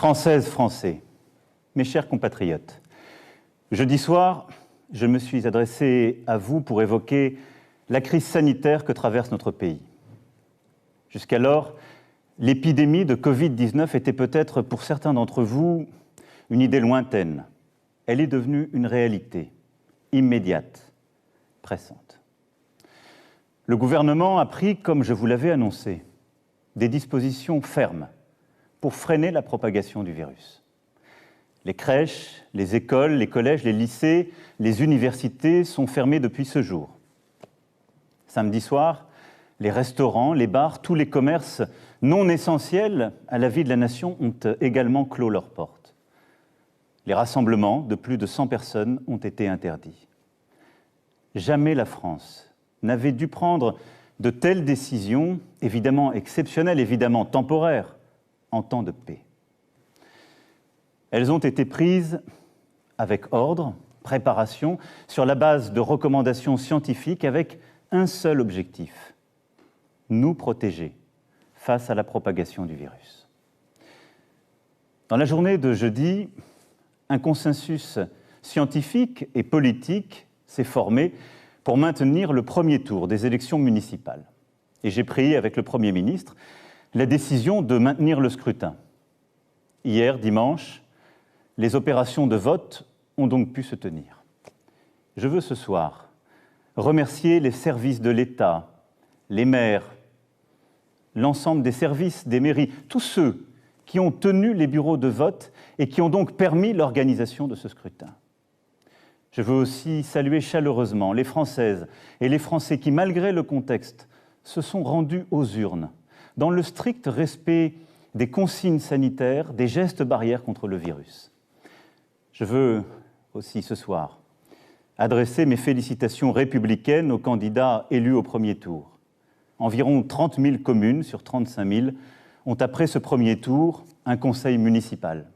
Françaises, Français, mes chers compatriotes, jeudi soir, je me suis adressé à vous pour évoquer la crise sanitaire que traverse notre pays. Jusqu'alors, l'épidémie de Covid-19 était peut-être pour certains d'entre vous une idée lointaine. Elle est devenue une réalité, immédiate, pressante. Le gouvernement a pris, comme je vous l'avais annoncé, des dispositions fermes pour freiner la propagation du virus. Les crèches, les écoles, les collèges, les lycées, les universités sont fermés depuis ce jour. Samedi soir, les restaurants, les bars, tous les commerces non essentiels à la vie de la nation ont également clos leurs portes. Les rassemblements de plus de 100 personnes ont été interdits. Jamais la France n'avait dû prendre de telles décisions, évidemment exceptionnelles, évidemment temporaires, en temps de paix. Elles ont été prises avec ordre, préparation, sur la base de recommandations scientifiques avec un seul objectif, nous protéger face à la propagation du virus. Dans la journée de jeudi, un consensus scientifique et politique s'est formé pour maintenir le premier tour des élections municipales. Et j'ai pris avec le Premier ministre la décision de maintenir le scrutin. Hier, dimanche, les opérations de vote ont donc pu se tenir. Je veux ce soir remercier les services de l'État, les maires, l'ensemble des services des mairies, tous ceux qui ont tenu les bureaux de vote et qui ont donc permis l'organisation de ce scrutin. Je veux aussi saluer chaleureusement les Françaises et les Français qui, malgré le contexte, se sont rendus aux urnes dans le strict respect des consignes sanitaires, des gestes barrières contre le virus. Je veux aussi ce soir adresser mes félicitations républicaines aux candidats élus au premier tour. Environ 30 000 communes sur 35 000 ont, après ce premier tour, un conseil municipal.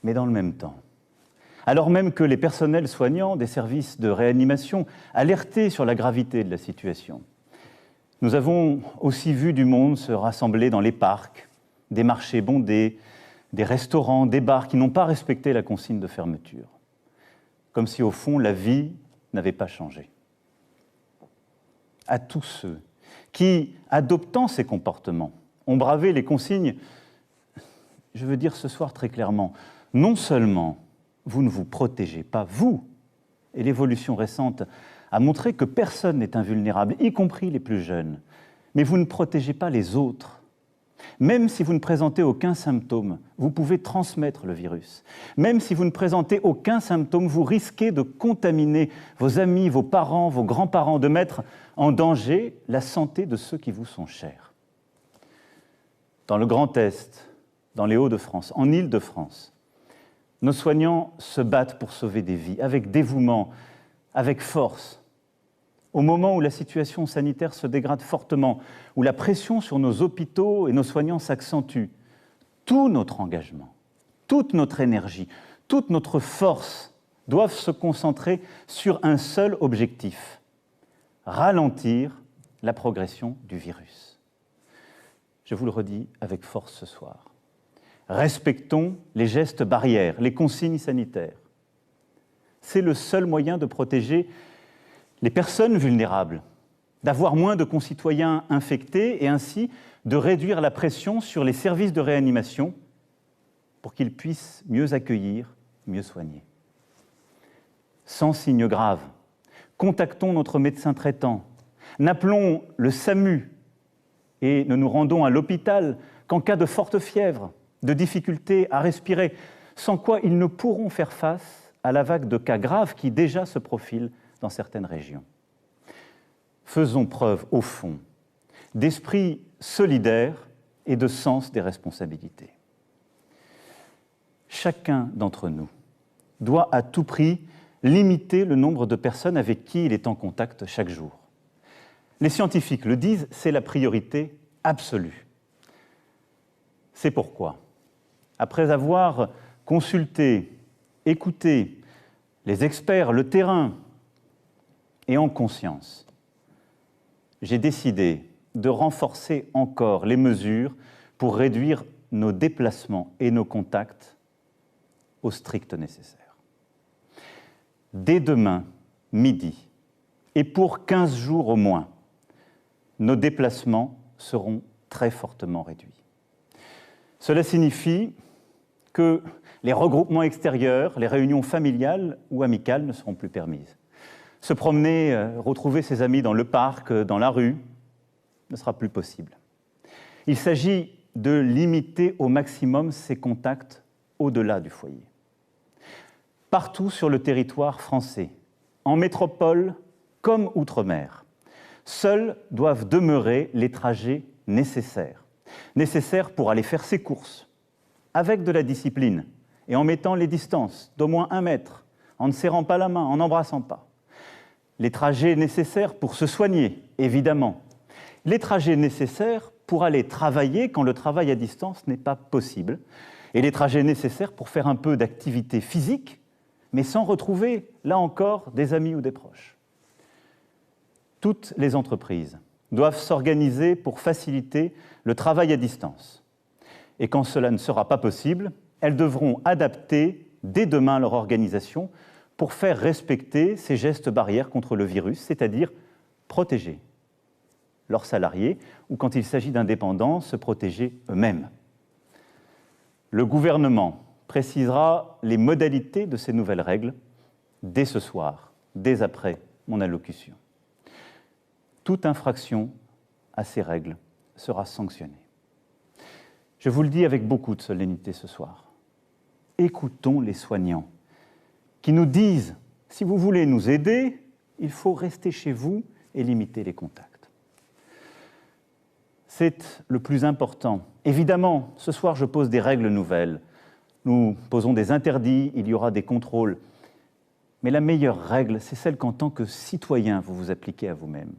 Mais dans le même temps, alors même que les personnels soignants des services de réanimation alertaient sur la gravité de la situation, nous avons aussi vu du monde se rassembler dans les parcs, des marchés bondés, des restaurants, des bars qui n'ont pas respecté la consigne de fermeture. Comme si, au fond, la vie n'avait pas changé. À tous ceux qui, adoptant ces comportements, ont bravé les consignes, je veux dire ce soir très clairement, non seulement vous ne vous protégez pas, vous, et l'évolution récente a montré que personne n'est invulnérable, y compris les plus jeunes, mais vous ne protégez pas les autres. Même si vous ne présentez aucun symptôme, vous pouvez transmettre le virus. Même si vous ne présentez aucun symptôme, vous risquez de contaminer vos amis, vos parents, vos grands-parents, de mettre en danger la santé de ceux qui vous sont chers. Dans le Grand Est, dans les Hauts-de-France, en Île-de-France, nos soignants se battent pour sauver des vies, avec dévouement, avec force. Au moment où la situation sanitaire se dégrade fortement, où la pression sur nos hôpitaux et nos soignants s'accentue, tout notre engagement, toute notre énergie, toute notre force doivent se concentrer sur un seul objectif, ralentir la progression du virus. Je vous le redis avec force ce soir. Respectons les gestes barrières, les consignes sanitaires. C'est le seul moyen de protéger les personnes vulnérables, d'avoir moins de concitoyens infectés et ainsi de réduire la pression sur les services de réanimation pour qu'ils puissent mieux accueillir, mieux soigner. Sans signe grave, contactons notre médecin traitant, n'appelons le SAMU et ne nous rendons à l'hôpital qu'en cas de forte fièvre, de difficultés à respirer, sans quoi ils ne pourront faire face à la vague de cas graves qui déjà se profile dans certaines régions. Faisons preuve, au fond, d'esprit solidaire et de sens des responsabilités. Chacun d'entre nous doit à tout prix limiter le nombre de personnes avec qui il est en contact chaque jour. Les scientifiques le disent, c'est la priorité absolue. C'est pourquoi, après avoir consulté, écouté les experts, le terrain, et en conscience, j'ai décidé de renforcer encore les mesures pour réduire nos déplacements et nos contacts au strict nécessaire. Dès demain, midi, et pour 15 jours au moins, nos déplacements seront très fortement réduits. Cela signifie que les regroupements extérieurs, les réunions familiales ou amicales ne seront plus permises. Se promener, retrouver ses amis dans le parc, dans la rue, ne sera plus possible. Il s'agit de limiter au maximum ces contacts au-delà du foyer. Partout sur le territoire français, en métropole comme outre-mer, seuls doivent demeurer les trajets nécessaires. Nécessaires pour aller faire ses courses, avec de la discipline et en mettant les distances d'au moins 1 mètre, en ne serrant pas la main, en n'embrassant pas. Les trajets nécessaires pour se soigner, évidemment. Les trajets nécessaires pour aller travailler quand le travail à distance n'est pas possible. Et les trajets nécessaires pour faire un peu d'activité physique, mais sans retrouver, là encore, des amis ou des proches. Toutes les entreprises doivent s'organiser pour faciliter le travail à distance. Et quand cela ne sera pas possible, elles devront adapter dès demain leur organisation pour faire respecter ces gestes barrières contre le virus, c'est-à-dire protéger leurs salariés ou, quand il s'agit d'indépendants, se protéger eux-mêmes. Le gouvernement précisera les modalités de ces nouvelles règles dès ce soir, dès après mon allocution. Toute infraction à ces règles sera sanctionnée. Je vous le dis avec beaucoup de solennité ce soir. Écoutons les soignants qui nous disent « si vous voulez nous aider, il faut rester chez vous et limiter les contacts ». C'est le plus important. Évidemment, ce soir, je pose des règles nouvelles. Nous posons des interdits, il y aura des contrôles. Mais la meilleure règle, c'est celle qu'en tant que citoyen, vous vous appliquez à vous-même.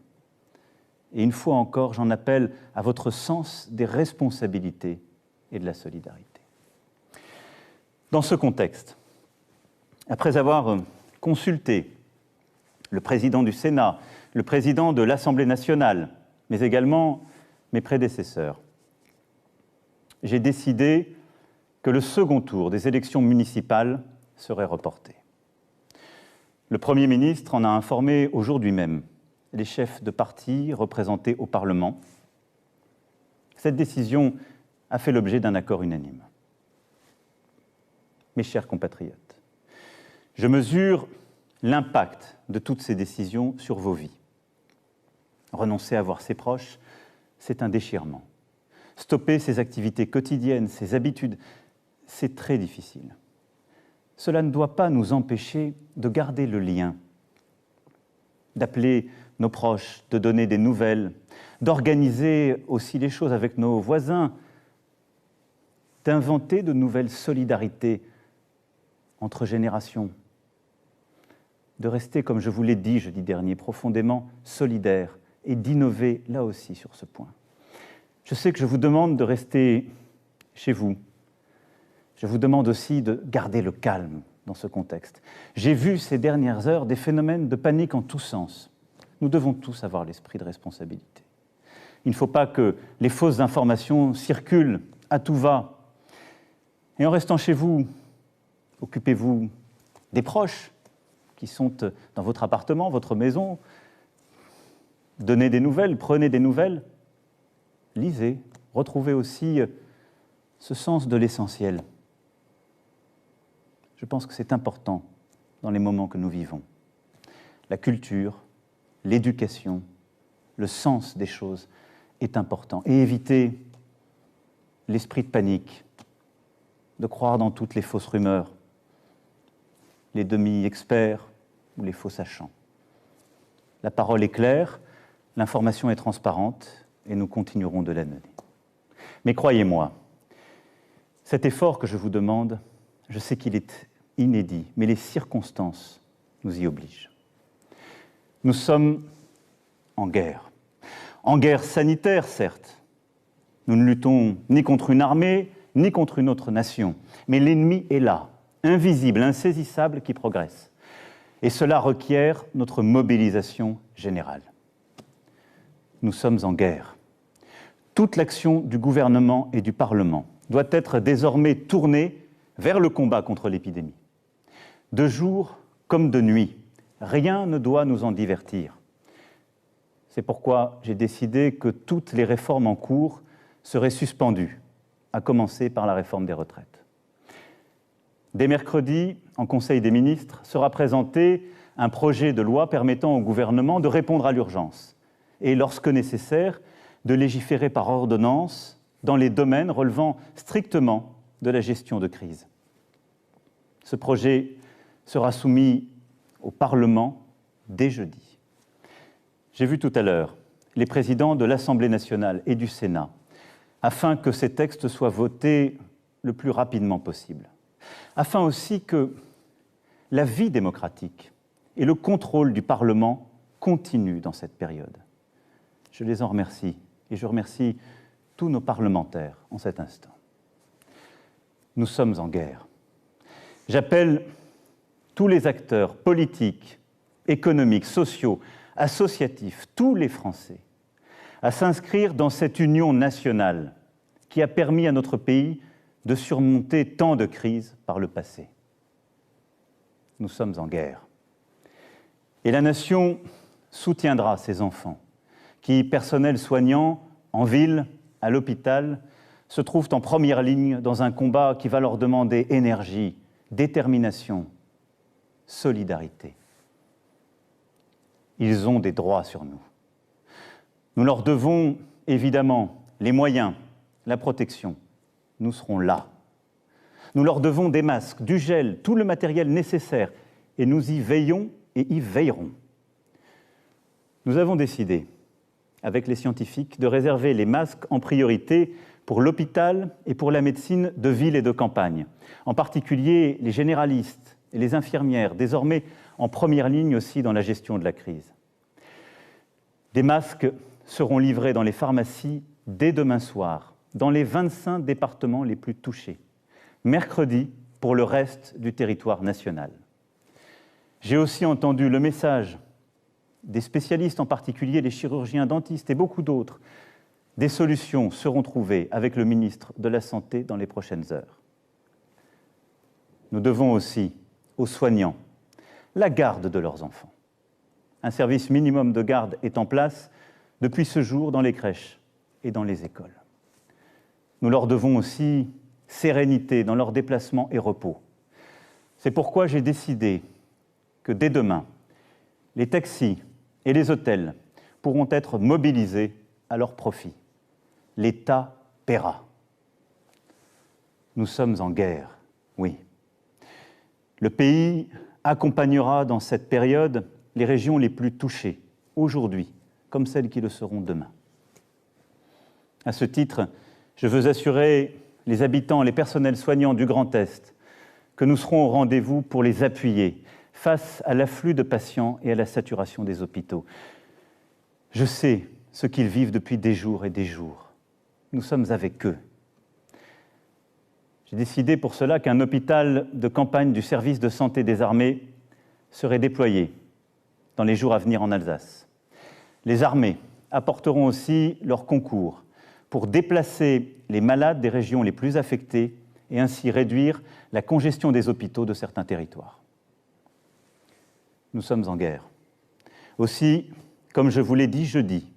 Et une fois encore, j'en appelle à votre sens des responsabilités et de la solidarité. Dans ce contexte, après avoir consulté le président du Sénat, le président de l'Assemblée nationale, mais également mes prédécesseurs, j'ai décidé que le second tour des élections municipales serait reporté. Le Premier ministre en a informé aujourd'hui même les chefs de parti représentés au Parlement. Cette décision a fait l'objet d'un accord unanime. Mes chers compatriotes, je mesure l'impact de toutes ces décisions sur vos vies. Renoncer à voir ses proches, c'est un déchirement. Stopper ses activités quotidiennes, ses habitudes, c'est très difficile. Cela ne doit pas nous empêcher de garder le lien, d'appeler nos proches, de donner des nouvelles, d'organiser aussi les choses avec nos voisins, d'inventer de nouvelles solidarités entre générations, de rester, comme je vous l'ai dit jeudi dernier, profondément solidaires et d'innover là aussi sur ce point. Je sais que je vous demande de rester chez vous. Je vous demande aussi de garder le calme dans ce contexte. J'ai vu ces dernières heures des phénomènes de panique en tous sens. Nous devons tous avoir l'esprit de responsabilité. Il ne faut pas que les fausses informations circulent à tout va. Et en restant chez vous, occupez-vous des proches qui sont dans votre appartement, votre maison. Donnez des nouvelles, prenez des nouvelles. Lisez, retrouvez aussi ce sens de l'essentiel. Je pense que c'est important dans les moments que nous vivons. La culture, l'éducation, le sens des choses est important. Et éviter l'esprit de panique, de croire dans toutes les fausses rumeurs, les demi-experts ou les faux sachants. La parole est claire, l'information est transparente et nous continuerons de la donner. Mais croyez-moi, cet effort que je vous demande, je sais qu'il est inédit, mais les circonstances nous y obligent. Nous sommes en guerre sanitaire, certes. Nous ne luttons ni contre une armée, ni contre une autre nation. Mais l'ennemi est là, invisible, insaisissable, qui progresse. Et cela requiert notre mobilisation générale. Nous sommes en guerre. Toute l'action du gouvernement et du Parlement doit être désormais tournée vers le combat contre l'épidémie. De jour comme de nuit, rien ne doit nous en divertir. C'est pourquoi j'ai décidé que toutes les réformes en cours seraient suspendues, à commencer par la réforme des retraites. Dès mercredi, en Conseil des ministres, sera présenté un projet de loi permettant au gouvernement de répondre à l'urgence et, lorsque nécessaire, de légiférer par ordonnance dans les domaines relevant strictement de la gestion de crise. Ce projet sera soumis au Parlement dès jeudi. J'ai vu tout à l'heure les présidents de l'Assemblée nationale et du Sénat afin que ces textes soient votés le plus rapidement possible, afin aussi que la vie démocratique et le contrôle du Parlement continuent dans cette période. Je les en remercie et je remercie tous nos parlementaires en cet instant. Nous sommes en guerre. J'appelle tous les acteurs politiques, économiques, sociaux, associatifs, tous les Français, à s'inscrire dans cette union nationale qui a permis à notre pays de surmonter tant de crises par le passé. Nous sommes en guerre. Et la nation soutiendra ces enfants qui, personnel soignant, en ville, à l'hôpital, se trouvent en première ligne dans un combat qui va leur demander énergie, détermination, solidarité. Ils ont des droits sur nous. Nous leur devons évidemment les moyens, la protection. Nous serons là. Nous leur devons des masques, du gel, tout le matériel nécessaire, et nous y veillons et y veillerons. Nous avons décidé, avec les scientifiques, de réserver les masques en priorité pour l'hôpital et pour la médecine de ville et de campagne, en particulier les généralistes et les infirmières, désormais en première ligne aussi dans la gestion de la crise. Des masques seront livrés dans les pharmacies dès demain soir, dans les 25 départements les plus touchés, mercredi pour le reste du territoire national. J'ai aussi entendu le message des spécialistes, en particulier les chirurgiens dentistes et beaucoup d'autres. Des solutions seront trouvées avec le ministre de la Santé dans les prochaines heures. Nous devons aussi aux soignants la garde de leurs enfants. Un service minimum de garde est en place depuis ce jour dans les crèches et dans les écoles. Nous leur devons aussi sérénité dans leurs déplacements et repos. C'est pourquoi j'ai décidé que dès demain, les taxis et les hôtels pourront être mobilisés à leur profit. L'État paiera. Nous sommes en guerre, oui. Le pays accompagnera dans cette période les régions les plus touchées, aujourd'hui, comme celles qui le seront demain. À ce titre, je veux assurer les habitants, les personnels soignants du Grand Est que nous serons au rendez-vous pour les appuyer face à l'afflux de patients et à la saturation des hôpitaux. Je sais ce qu'ils vivent depuis des jours et des jours. Nous sommes avec eux. J'ai décidé pour cela qu'un hôpital de campagne du service de santé des armées serait déployé dans les jours à venir en Alsace. Les armées apporteront aussi leur concours pour déplacer les malades des régions les plus affectées et ainsi réduire la congestion des hôpitaux de certains territoires. Nous sommes en guerre. Aussi, comme je vous l'ai dit jeudi,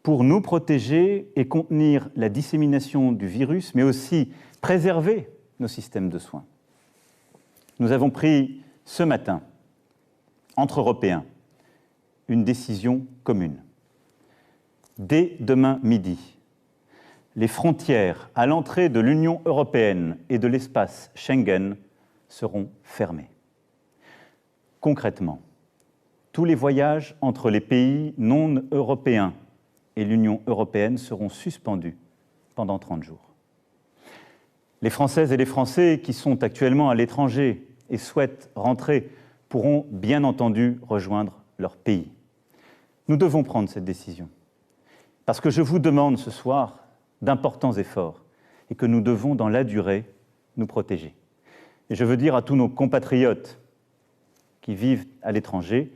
pour nous protéger et contenir la dissémination du virus, mais aussi préserver nos systèmes de soins. Nous avons pris ce matin, entre Européens, une décision commune. Dès demain midi, les frontières à l'entrée de l'Union européenne et de l'espace Schengen seront fermées. Concrètement, tous les voyages entre les pays non européens et l'Union européenne seront suspendus pendant 30 jours. Les Françaises et les Français qui sont actuellement à l'étranger et souhaitent rentrer pourront bien entendu rejoindre leur pays. Nous devons prendre cette décision parce que je vous demande ce soir d'importants efforts et que nous devons, dans la durée, nous protéger. Et je veux dire à tous nos compatriotes qui vivent à l'étranger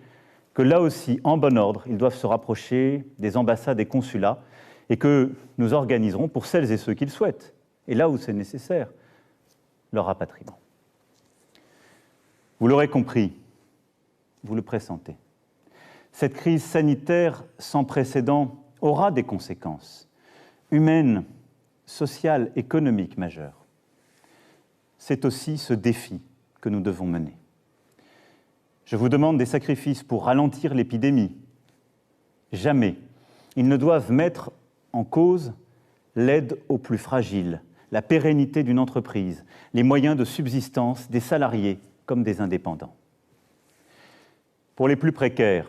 que là aussi, en bon ordre, ils doivent se rapprocher des ambassades et consulats et que nous organiserons, pour celles et ceux qui le souhaitent, et là où c'est nécessaire, leur rapatriement. Vous l'aurez compris, vous le pressentez. Cette crise sanitaire sans précédent aura des conséquences humaines, sociales, économiques majeures. C'est aussi ce défi que nous devons mener. Je vous demande des sacrifices pour ralentir l'épidémie. Jamais ils ne doivent mettre en cause l'aide aux plus fragiles, la pérennité d'une entreprise, les moyens de subsistance des salariés comme des indépendants. Pour les plus précaires,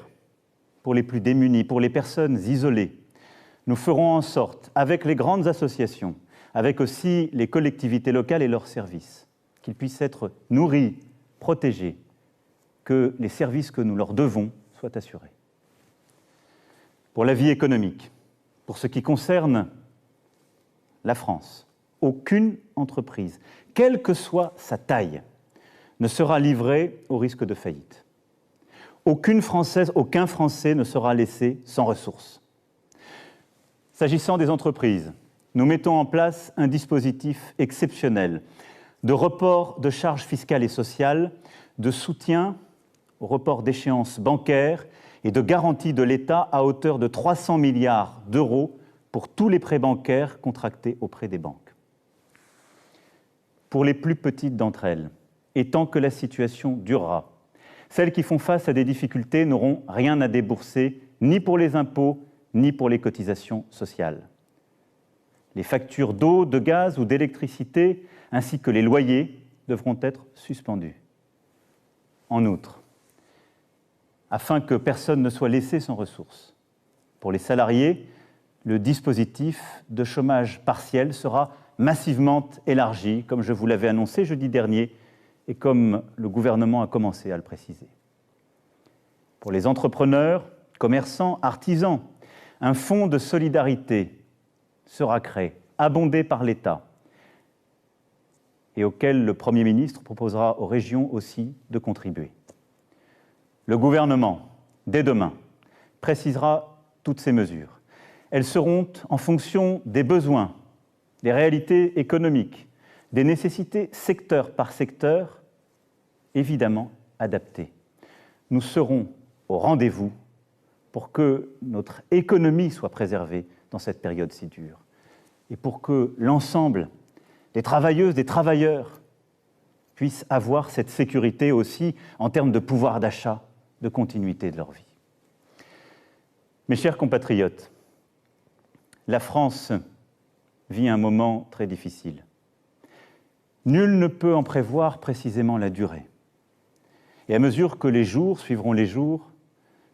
pour les plus démunis, pour les personnes isolées, nous ferons en sorte, avec les grandes associations, avec aussi les collectivités locales et leurs services, qu'ils puissent être nourris, protégés, que les services que nous leur devons soient assurés. Pour la vie économique, pour ce qui concerne la France, aucune entreprise, quelle que soit sa taille, ne sera livrée au risque de faillite. Aucune Française, aucun Français ne sera laissé sans ressources. S'agissant des entreprises, nous mettons en place un dispositif exceptionnel de report de charges fiscales et sociales, de soutien au report d'échéances bancaires et de garantie de l'État à hauteur de 300 milliards d'euros pour tous les prêts bancaires contractés auprès des banques. Pour les plus petites d'entre elles, et tant que la situation durera, celles qui font face à des difficultés n'auront rien à débourser, ni pour les impôts, ni pour les cotisations sociales. Les factures d'eau, de gaz ou d'électricité, ainsi que les loyers, devront être suspendus. En outre, afin que personne ne soit laissé sans ressources, pour les salariés, le dispositif de chômage partiel sera massivement élargi, comme je vous l'avais annoncé jeudi dernier, et comme le gouvernement a commencé à le préciser. Pour les entrepreneurs, commerçants, artisans, un fonds de solidarité sera créé, abondé par l'État, et auquel le Premier ministre proposera aux régions aussi de contribuer. Le gouvernement, dès demain, précisera toutes ces mesures. Elles seront en fonction des besoins, des réalités économiques, des nécessités secteur par secteur, évidemment adaptées. Nous serons au rendez-vous pour que notre économie soit préservée dans cette période si dure et pour que l'ensemble des travailleuses, des travailleurs puissent avoir cette sécurité aussi en termes de pouvoir d'achat, de continuité de leur vie. Mes chers compatriotes, la France vit un moment très difficile. Nul ne peut en prévoir précisément la durée. Et à mesure que les jours suivront les jours,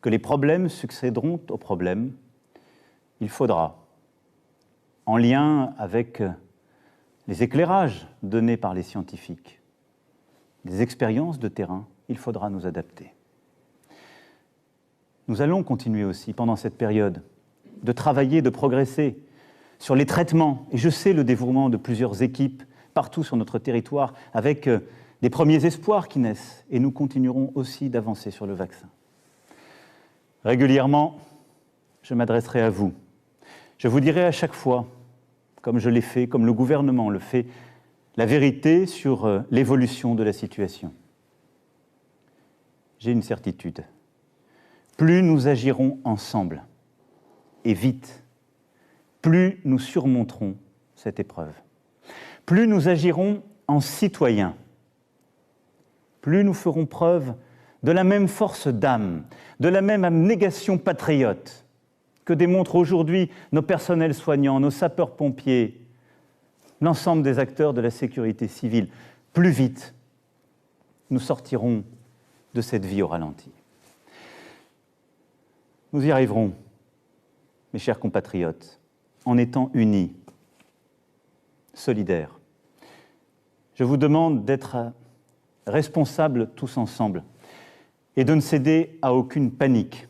que les problèmes succéderont aux problèmes, il faudra, en lien avec les éclairages donnés par les scientifiques, les expériences de terrain, il faudra nous adapter. Nous allons continuer aussi, pendant cette période, de travailler, de progresser sur les traitements. Et je sais le dévouement de plusieurs équipes partout sur notre territoire, avec des premiers espoirs qui naissent. Et nous continuerons aussi d'avancer sur le vaccin. Régulièrement, je m'adresserai à vous. Je vous dirai à chaque fois, comme je l'ai fait, comme le gouvernement le fait, la vérité sur l'évolution de la situation. J'ai une certitude. Plus nous agirons ensemble, et vite, plus nous surmonterons cette épreuve. Plus nous agirons en citoyens, plus nous ferons preuve de la même force d'âme, de la même abnégation patriote que démontrent aujourd'hui nos personnels soignants, nos sapeurs-pompiers, l'ensemble des acteurs de la sécurité civile. Plus vite, nous sortirons de cette vie au ralenti. Nous y arriverons, mes chers compatriotes, en étant unis, solidaires. Je vous demande d'être responsables tous ensemble et de ne céder à aucune panique,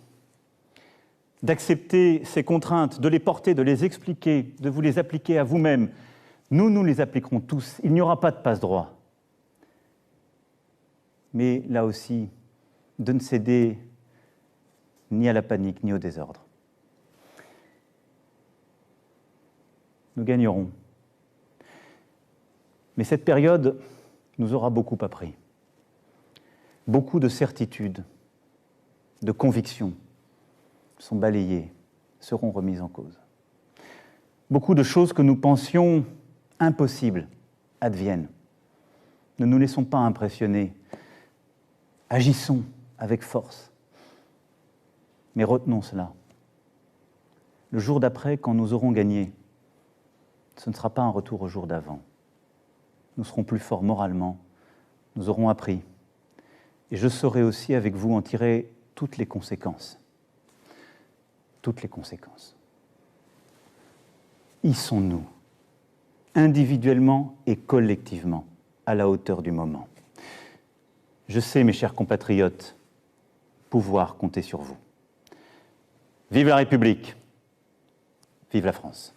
d'accepter ces contraintes, de les porter, de les expliquer, de vous les appliquer à vous-même. Nous les appliquerons tous. Il n'y aura pas de passe-droit. Mais là aussi, de ne céder ni à la panique, ni au désordre. Nous gagnerons. Mais cette période nous aura beaucoup appris. Beaucoup de certitudes, de convictions sont balayées, seront remises en cause. Beaucoup de choses que nous pensions impossibles adviennent. Ne nous laissons pas impressionner. Agissons avec force. Mais retenons cela. Le jour d'après, quand nous aurons gagné, ce ne sera pas un retour au jour d'avant. Nous serons plus forts moralement, nous aurons appris. Et je saurai aussi avec vous en tirer toutes les conséquences. Toutes les conséquences. Y sont-nous, individuellement et collectivement, à la hauteur du moment? Je sais, mes chers compatriotes, pouvoir compter sur vous. Vive la République! Vive la France!